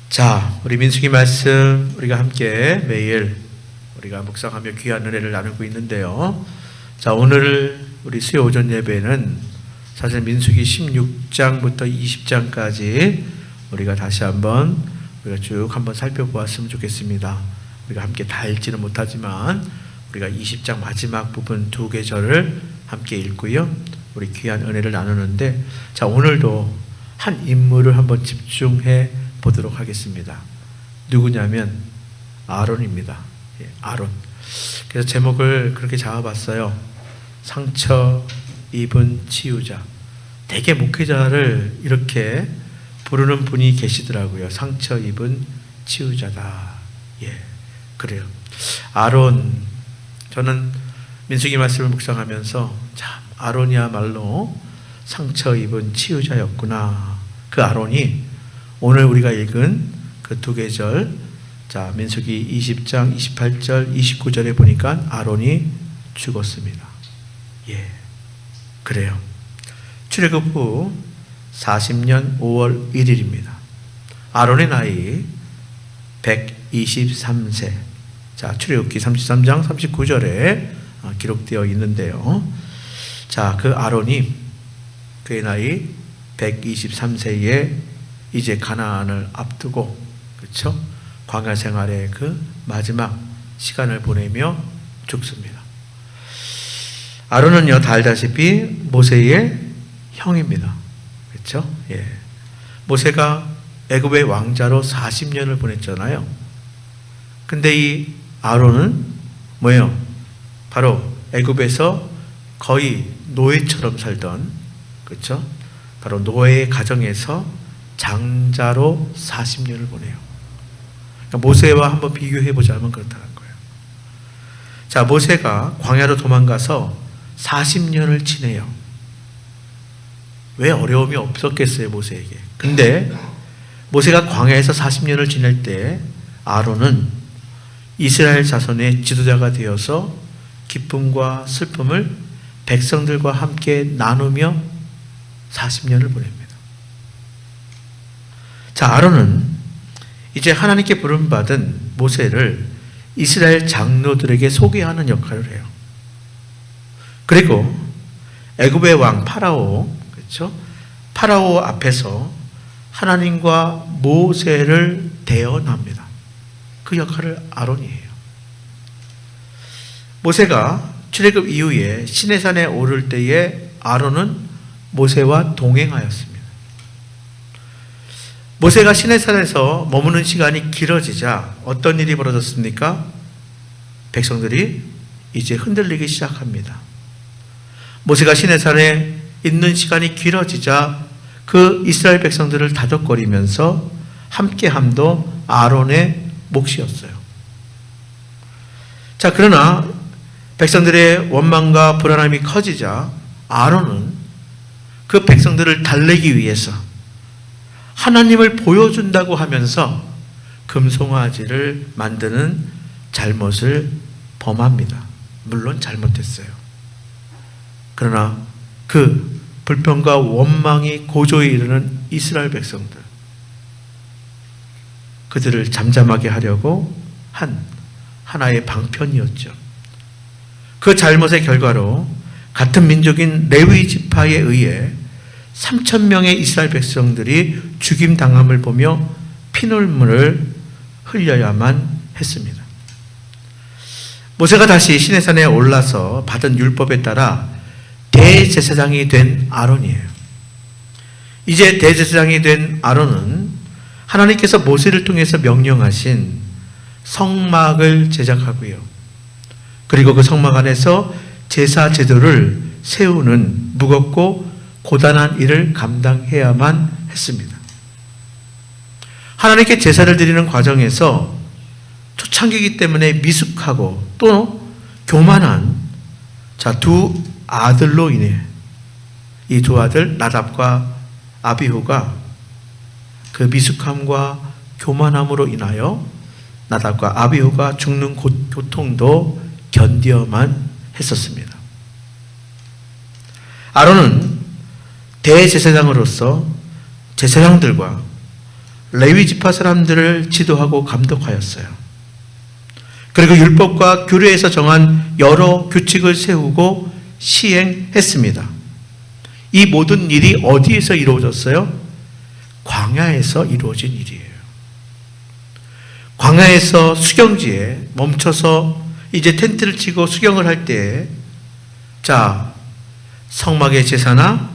자, 우리 민수기 말씀 우리가 함께 매일 우리가 묵상하며 귀한 은혜를 나누고 있는데요. 자, 오늘 우리 수요 오전 예배는 사실 민수기 16장부터 20장까지 우리가 다시 한번 우리가 쭉 한번 살펴보았으면 좋겠습니다. 우리가 함께 다 읽지는 못하지만 우리가 20장 마지막 부분 두 계절을 함께 읽고요. 우리 귀한 은혜를 나누는데, 자, 오늘도 한 인물을 한번 집중해 보도록 하겠습니다. 누구냐면 아론입니다. 아론. 그래서 제목을 그렇게 잡아봤어요. 상처 입은 치유자. 대개 목회자를 이렇게 부르는 분이 계시더라고요. 상처 입은 치유자다. 그래요. 아론, 저는 민수기 말씀을 묵상하면서 참 아론이야말로 상처 입은 치유자였구나. 그 아론이 오늘 우리가 읽은 그 두 계절, 자, 민수기 20장 28절 29절에 보니까 아론이 죽었습니다. 그래요. 출애굽 후 40년 5월 1일입니다. 아론의 나이 123세. 자, 출애굽기 33장 39절에 기록되어 있는데요. 자, 그 아론이 그의 나이 123세에 이제 가나안을 앞두고, 그렇죠? 광야 생활의 그 마지막 시간을 보내며 죽습니다. 아론은요, 다 알다시피 모세의 형입니다. 그렇죠? 모세가 애굽의 왕자로 40년을 보냈잖아요. 근데 이 아론은 뭐예요? 바로 애굽에서 거의 노예처럼 살던, 그렇죠? 바로 노예의 가정에서 장자로 40년을 보내요. 그러니까 모세와 한번 비교해보자면 그렇다는 거예요. 자, 모세가 광야로 도망가서 40년을 지내요. 왜 어려움이 없었겠어요, 모세에게. 근데 모세가 광야에서 40년을 지낼 때 아론은 이스라엘 자손의 지도자가 되어서 기쁨과 슬픔을 백성들과 함께 나누며 40년을 보냅니다. 자, 아론은 이제 하나님께 부름받은 모세를 이스라엘 장로들에게 소개하는 역할을 해요. 그리고 애굽의 왕 파라오, 그렇죠? 파라오 앞에서 하나님과 모세를 대언합니다. 그 역할을 아론이 해요. 모세가 출애굽 이후에 시내산에 오를 때에 아론은 모세와 동행하였습니다. 모세가 시내산에서 머무는 시간이 길어지자 어떤 일이 벌어졌습니까? 백성들이 이제 흔들리기 시작합니다. 모세가 시내산에 있는 시간이 길어지자 그 이스라엘 백성들을 다독거리면서 함께함도 아론의 몫이었어요. 자, 그러나 백성들의 원망과 불안함이 커지자 아론은 그 백성들을 달래기 위해서 하나님을 보여준다고 하면서 금송아지를 만드는 잘못을 범합니다. 물론 잘못했어요. 그러나 그 불평과 원망이 고조에 이르는 이스라엘 백성들, 그들을 잠잠하게 하려고 한 하나의 방편이었죠. 그 잘못의 결과로 같은 민족인 레위 지파에 의해 3,000명의 이스라엘 백성들이 죽임당함을 보며 피눈물을 흘려야만 했습니다. 모세가 다시 시내산에 올라서 받은 율법에 따라 대제사장이 된 아론이에요. 이제 대제사장이 된 아론은 하나님께서 모세를 통해서 명령하신 성막을 제작하고요. 그리고 그 성막 안에서 제사 제도를 세우는 무겁고 고단한 일을 감당해야만 했습니다. 하나님께 제사를 드리는 과정에서 초창기이기 때문에 미숙하고 또 교만한 두 아들로 인해 이 두 아들 나답과 아비후가 그 미숙함과 교만함으로 인하여 나답과 아비후가 죽는 고통도 견뎌만 했었습니다. 아론은 대제사장으로서 제사장들과 레위 지파 사람들을 지도하고 감독하였어요. 그리고 율법과 규례에서 정한 여러 규칙을 세우고 시행했습니다. 이 모든 일이 어디에서 이루어졌어요? 광야에서 이루어진 일이에요. 광야에서 수경지에 멈춰서 이제 텐트를 치고 수경을 할 때에 성막의 제사나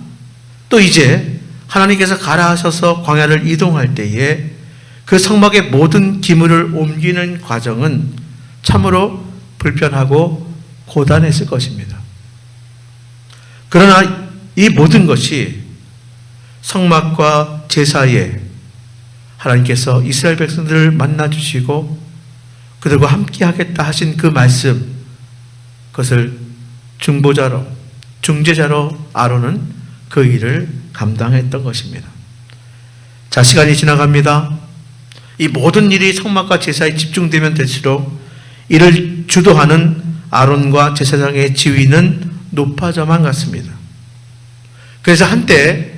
또 이제 하나님께서 가라 하셔서 광야를 이동할 때에 그 성막의 모든 기물을 옮기는 과정은 참으로 불편하고 고단했을 것입니다. 그러나 이 모든 것이 성막과 제사에 하나님께서 이스라엘 백성들을 만나주시고 그들과 함께 하겠다 하신 그 말씀, 그것을 중재자로 아론은 그 일을 감당했던 것입니다. 시간이 지나갑니다. 이 모든 일이 성막과 제사에 집중되면 될수록 이를 주도하는 아론과 제사장의 지위는 높아져만 갔습니다. 그래서 한때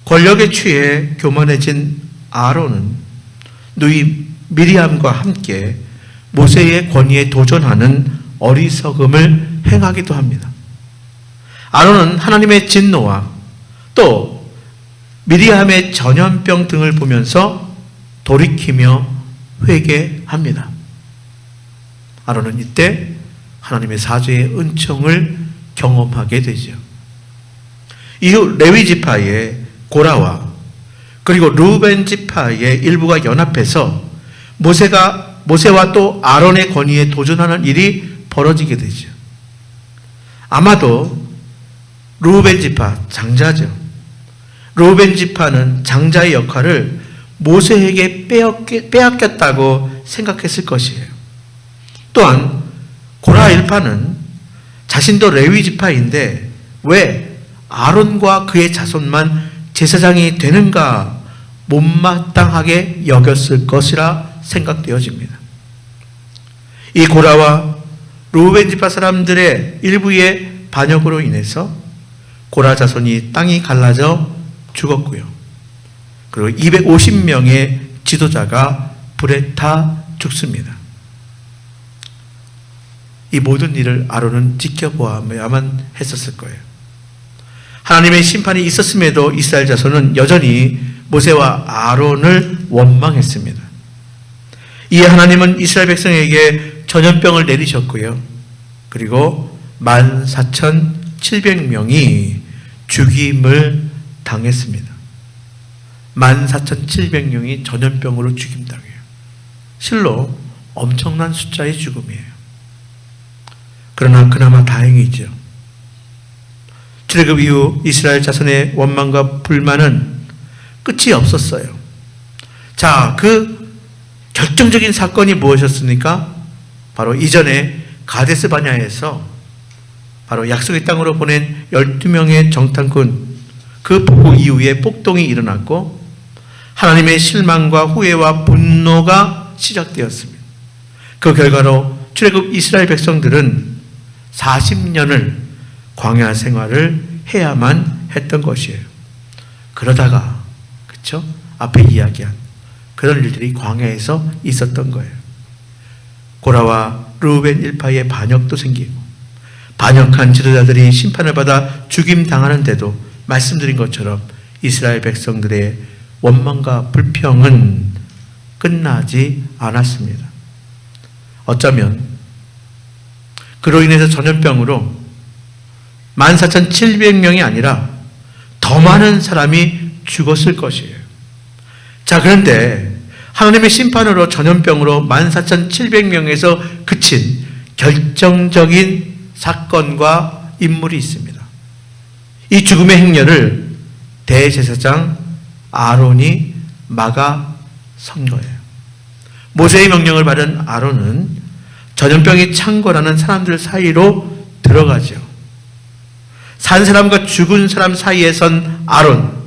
권력에 취해 교만해진 아론은 누이 미리암과 함께 모세의 권위에 도전하는 어리석음을 행하기도 합니다. 아론은 하나님의 진노와 또 미리암의 전염병 등을 보면서 돌이키며 회개합니다. 아론은 이때 하나님의 사죄의 은총을 경험하게 되죠. 이후 레위 지파의 고라와 그리고 르우벤 지파의 일부가 연합해서 모세와 또 아론의 권위에 도전하는 일이 벌어지게 되죠. 아마도 르우벤 지파, 장자죠. 르우벤 지파는 장자의 역할을 모세에게 빼앗겼다고 생각했을 것이에요. 또한 고라 일파는 자신도 레위 지파인데 왜 아론과 그의 자손만 제사장이 되는가 못마땅하게 여겼을 것이라 생각되어집니다. 이 고라와 르우벤 지파 사람들의 일부의 반역으로 인해서 고라 자손이 땅이 갈라져 죽었고요. 그리고 250명의 지도자가 불에 타 죽습니다. 이 모든 일을 아론은 지켜보아야만 했었을 거예요. 하나님의 심판이 있었음에도 이스라엘 자손은 여전히 모세와 아론을 원망했습니다. 이에 하나님은 이스라엘 백성에게 전염병을 내리셨고요. 그리고 14,700명이 죽임을 당했습니다. 14,700명이 전염병으로 죽임당해요. 실로 엄청난 숫자의 죽음이에요. 그러나 그나마 다행이죠. 출애굽 이후 이스라엘 자손의 원망과 불만은 끝이 없었어요. 그 결정적인 사건이 무엇이었습니까? 바로 이전에 가데스 바냐에서 바로 약속의 땅으로 보낸 12명의 정탐꾼, 그 보고 이후에 폭동이 일어났고 하나님의 실망과 후회와 분노가 시작되었습니다. 그 결과로 출애굽 이스라엘 백성들은 40년을 광야 생활을 해야만 했던 것이에요. 그러다가 그렇죠? 앞에 이야기한 그런 일들이 광야에서 있었던 거예요. 고라와 르우벤 일파의 반역도 생기고 반역한 지도자들이 심판을 받아 죽임당하는데도 말씀드린 것처럼 이스라엘 백성들의 원망과 불평은 끝나지 않았습니다. 어쩌면 그로 인해서 전염병으로 14,700명이 아니라 더 많은 사람이 죽었을 것이에요. 그런데 하나님의 심판으로 전염병으로 14,700명에서 그친 결정적인 사건과 인물이 있습니다. 이 죽음의 행렬을 대제사장 아론이 막아선 거예요. 모세의 명령을 받은 아론은 전염병이 창궐하는 사람들 사이로 들어가죠. 산 사람과 죽은 사람 사이에 선 아론.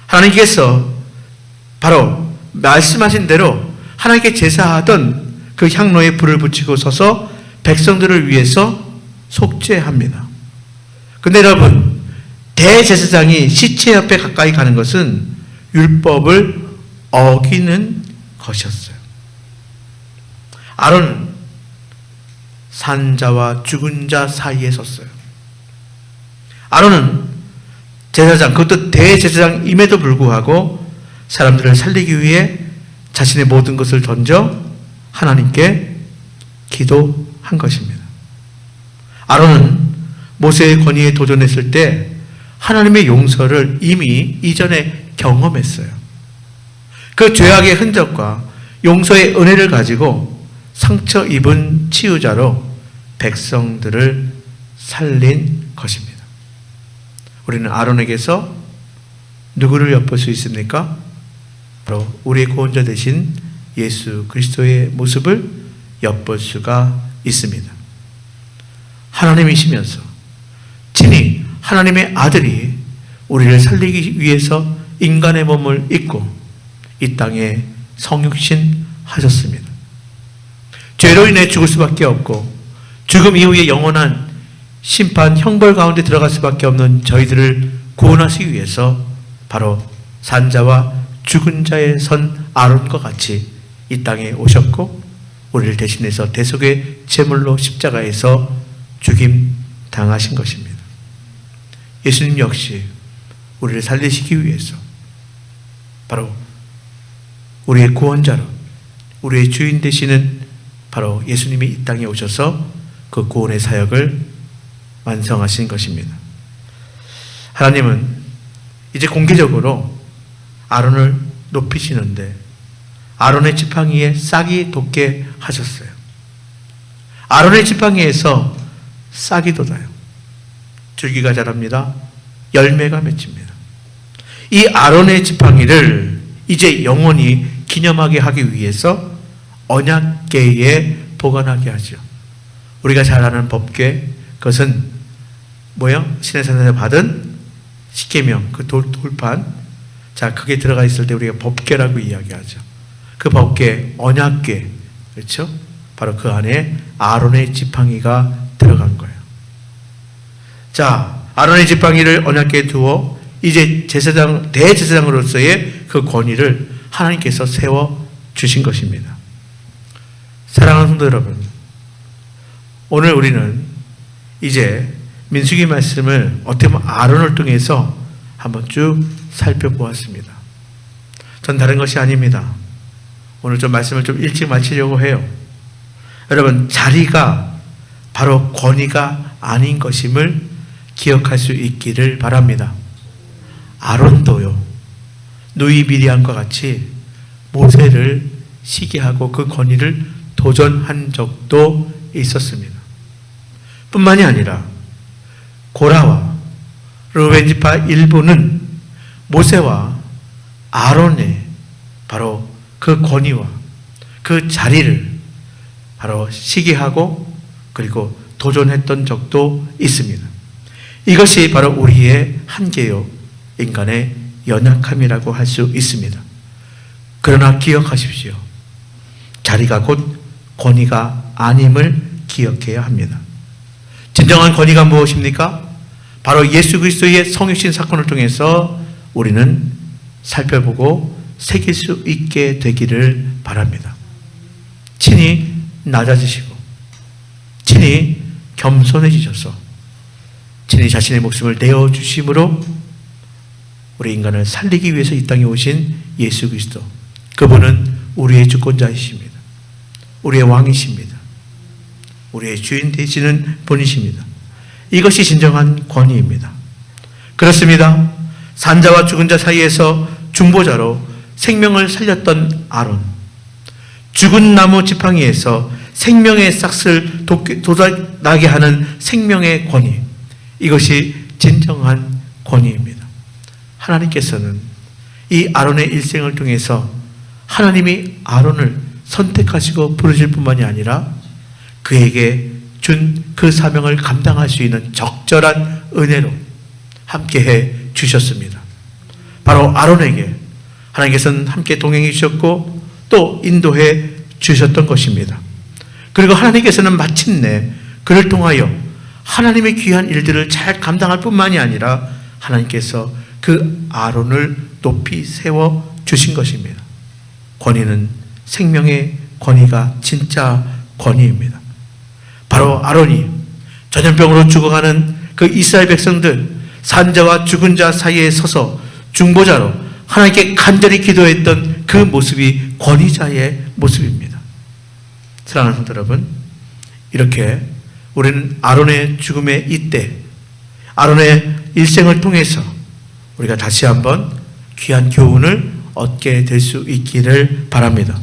하나님께서 바로 말씀하신 대로 하나님께 제사하던 그 향로에 불을 붙이고 서서 백성들을 위해서 속죄합니다. 근데 여러분, 대제사장이 시체 옆에 가까이 가는 것은 율법을 어기는 것이었어요. 아론은 산자와 죽은 자 사이에 섰어요. 아론은 제사장, 그것도 대제사장임에도 불구하고 사람들을 살리기 위해 자신의 모든 것을 던져 하나님께 기도한 것입니다. 아론은 모세의 권위에 도전했을 때 하나님의 용서를 이미 이전에 경험했어요. 그 죄악의 흔적과 용서의 은혜를 가지고 상처 입은 치유자로 백성들을 살린 것입니다. 우리는 아론에게서 누구를 엿볼 수 있습니까? 바로 우리의 구원자 되신 예수 그리스도의 모습을 엿볼 수가 있습니다. 하나님이시면서 친히 하나님의 아들이 우리를 살리기 위해서 인간의 몸을 입고 이 땅에 성육신 하셨습니다. 죄로 인해 죽을 수밖에 없고 죽음 이후에 영원한 심판, 형벌 가운데 들어갈 수밖에 없는 저희들을 구원하시기 위해서 바로 산자와 죽은 자의 선 아론과 같이 이 땅에 오셨고 우리를 대신해서 대속의 제물로 십자가에서 죽임 당하신 것입니다. 예수님 역시 우리를 살리시기 위해서 바로 우리의 구원자로 우리의 주인 되시는 바로 예수님이 이 땅에 오셔서 그 구원의 사역을 완성하신 것입니다. 하나님은 이제 공개적으로 아론을 높이시는데 아론의 지팡이에 싹이 돋게 하셨어요. 아론의 지팡이에서 싹이 돋아요. 줄기가 자랍니다. 열매가 맺힙니다. 이 아론의 지팡이를 이제 영원히 기념하게 하기 위해서 언약궤에 보관하게 하죠. 우리가 잘 아는 법궤, 그것은 뭐요? 시내산에서 받은 십계명, 그 돌판. 자, 그게 들어가 있을 때 우리가 법궤라고 이야기하죠. 그 법궤, 언약궤, 그렇죠? 바로 그 안에 아론의 지팡이가 들어간 거예요. 자, 아론의 지팡이를 언약궤에 두어 이제 제사장, 대제사장으로서의 그 권위를 하나님께서 세워 주신 것입니다. 사랑하는 성도 여러분, 오늘 우리는 이제 민수기 말씀을 어떻게 보면 아론을 통해서 한번 쭉 살펴보았습니다. 전 다른 것이 아닙니다. 오늘 좀 말씀을 좀 일찍 마치려고 해요. 여러분, 자리가 바로 권위가 아닌 것임을 기억할 수 있기를 바랍니다. 아론도요, 누이 미리암과 같이 모세를 시기하고 그 권위를 도전한 적도 있었습니다. 뿐만이 아니라 고라와 르우벤 지파 일부는 모세와 아론의 바로 그 권위와 그 자리를 바로 시기하고 그리고 도전했던 적도 있습니다. 이것이 바로 우리의 한계요, 인간의 연약함이라고 할 수 있습니다. 그러나 기억하십시오. 자리가 곧 권위가 아님을 기억해야 합니다. 진정한 권위가 무엇입니까? 바로 예수 그리스도의 성육신 사건을 통해서 우리는 살펴보고 새길 수 있게 되기를 바랍니다. 친히 낮아지시고 친히 겸손해지셔서 친히 자신의 목숨을 내어주심으로 우리 인간을 살리기 위해서 이 땅에 오신 예수 그리스도, 그분은 우리의 주권자이십니다. 우리의 왕이십니다. 우리의 주인 되시는 분이십니다. 이것이 진정한 권위입니다. 그렇습니다. 산자와 죽은 자 사이에서 중보자로 생명을 살렸던 아론, 죽은 나무 지팡이에서 생명의 싹을 돋아나게 하는 생명의 권위, 이것이 진정한 권위입니다. 하나님께서는 이 아론의 일생을 통해서 하나님이 아론을 선택하시고 부르실 뿐만이 아니라 그에게 준 그 사명을 감당할 수 있는 적절한 은혜로 함께해 주셨습니다. 바로 아론에게 하나님께서는 함께 동행해 주셨고 또 인도해 주셨던 것입니다. 그리고 하나님께서는 마침내 그를 통하여 하나님의 귀한 일들을 잘 감당할 뿐만이 아니라 하나님께서 그 아론을 높이 세워 주신 것입니다. 권위는 생명의 권위가 진짜 권위입니다. 바로 아론이 전염병으로 죽어가는 그 이스라엘 백성들, 산자와 죽은 자 사이에 서서 중보자로 하나님께 간절히 기도했던 그 모습이 권위자의 모습입니다. 사랑하는 성도 여러분, 이렇게 우리는 아론의 죽음의 이때, 아론의 일생을 통해서 우리가 다시 한번 귀한 교훈을 얻게 될 수 있기를 바랍니다.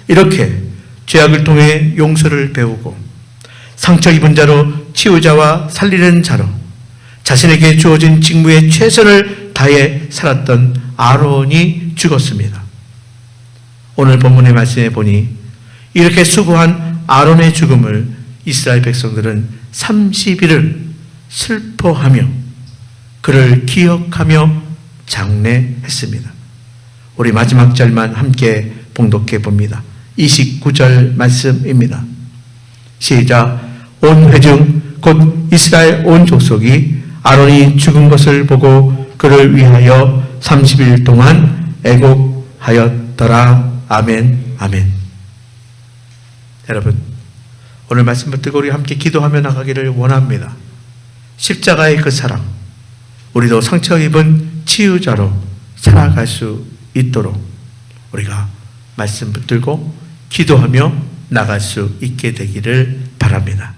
이렇게 죄악을 통해 용서를 배우고 상처 입은 자로 치유자와 살리는 자로 자신에게 주어진 직무에 최선을 다해 살았던 아론이 죽었습니다. 오늘 본문의 말씀에 보니 이렇게 수고한 아론의 죽음을 이스라엘 백성들은 30일을 슬퍼하며 그를 기억하며 장례했습니다. 우리 마지막 절만 함께 봉독해 봅니다. 29절 말씀입니다. 시작. 온 회중 곧 이스라엘 온 족속이 아론이 죽은 것을 보고 그를 위하여 30일 동안 애곡하였더라. 아멘. 아멘. 여러분, 오늘 말씀 붙들고 우리 함께 기도하며 나가기를 원합니다. 십자가의 그 사랑, 우리도 상처 입은 치유자로 살아갈 수 있도록 우리가 말씀 붙들고 기도하며 나갈 수 있게 되기를 바랍니다.